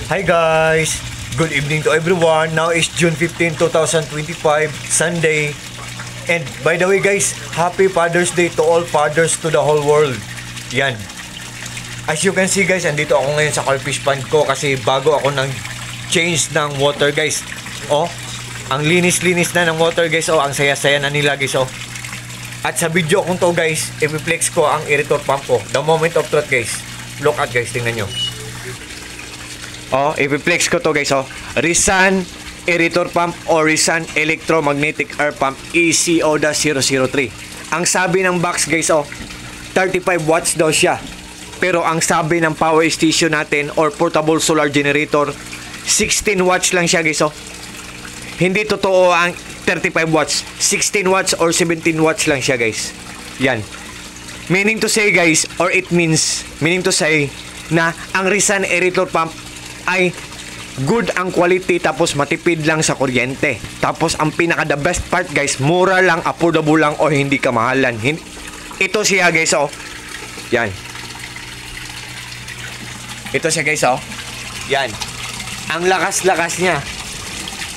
Hi guys! Good evening to everyone. Now is June 15, 2025, Sunday. And by the way guys, Happy Father's Day to all fathers to the whole world. Yan. As you can see guys, andito ako ngayon sa fish pond ko kasi bago ako nang change ng water guys. Oh, ang linis-linis na ng water guys. Oh, ang saya-saya na nila guys. Oh. At sa video kong to guys, i-flex ko ang aerator pump ko. The moment of truth guys. Look at guys, tingnan nyo. Oh, i-flex ko to guys. Oh, Rizan aerator pump o Rizan electromagnetic air pump ECO-003. Ang sabi ng box guys, oh, 35 watts daw siya. Pero ang sabi ng power station natin or portable solar generator, 16 watts lang siya guys. Oh, hindi totoo ang 35 watts. 16 watts or 17 watts lang siya guys. Yan. Meaning to say guys, or it means, meaning to say na ang Rizan aerator pump ay good ang quality tapos matipid lang sa kuryente. Tapos ang pinaka the best part guys, mura lang, affordable lang o hindi kamahalan. Ito siya guys, oh. Yan. Ito siya guys, oh. Yan. Ang lakas-lakas niya.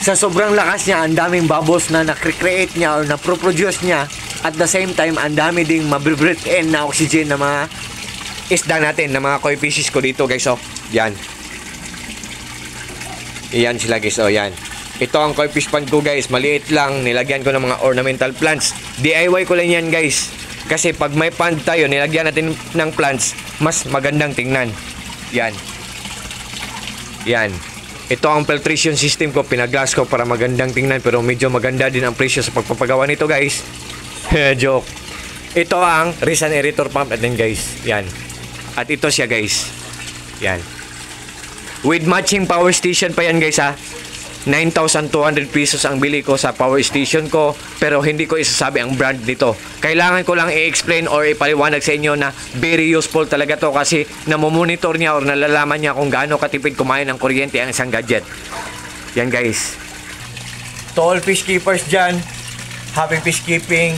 Sa sobrang lakas niya, ang daming bubbles na na-create niya or na-produce niya. At the same time, ang dami ding mabibreathe in na oxygen na mga isda natin, na mga koi fishes ko dito guys, oh. Yan. Iyan sila guys, oh yan. Ito ang koi fish pond ko guys, maliit lang, nilagyan ko ng mga ornamental plants. DIY ko lang yan guys. Kasi pag may pond tayo, nilagyan natin ng plants, mas magandang tingnan. Yan. Yan. Ito ang filtration system ko, pinaglas ko para magandang tingnan, pero medyo maganda din ang presyo sa pagpapagawa nito guys. Joke. Ito ang Rizan aerator pump natin guys. Yan. At ito siya guys. Yan. With matching power station pa yan guys ha. 9,200 pesos ang bili ko sa power station ko, pero hindi ko isasabi ang brand nito. Kailangan ko lang i-explain or ipaliwanag sa inyo na very useful talaga to kasi namomonitor niya or nalalaman niya kung gaano katipid kumain ng kuryente ang isang gadget. Yan guys. To all fish keepers dyan, happy fish keeping,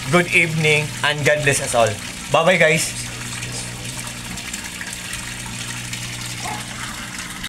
good evening, and God bless us all. Bye bye guys.